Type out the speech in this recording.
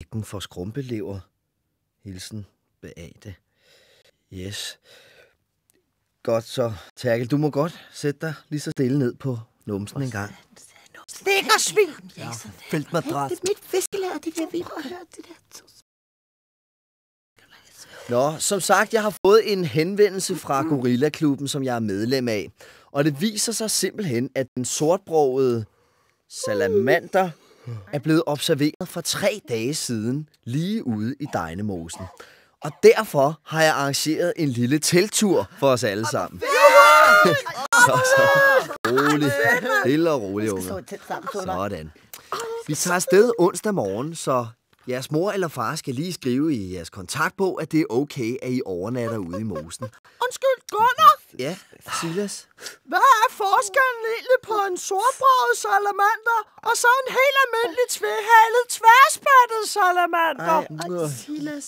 Æggen for skrumpelever. Hilsen Beate. Yes. Godt så. Terkel, du må godt sætte dig lige så stille ned på numsen en gang. Stikker svin! Ja, feltmadras. Det er mit fiskelager, det bliver vildt at høre det der. Nå, som sagt, jeg har fået en henvendelse fra Gorilla-klubben, som jeg er medlem af. Og det viser sig simpelthen, at den sortbrogede salamander er blevet observeret for 3 dage siden, lige ude i Degnemosen. Og derfor har jeg arrangeret en lille telttur for os alle sammen. Så roligt. Stille og roligt, unger. Sådan. Vi tager afsted onsdag morgen, så jeres mor eller far skal lige skrive i jeres kontaktbog, at det er okay, at I overnatter ude i mosen. Undskyld, Gunnar! Ja, Silas? Hvad er forskellen egentlig på en sortbrødet salamander og så en helt almindelig tvehalet, tværspattet salamander? Ej, Silas,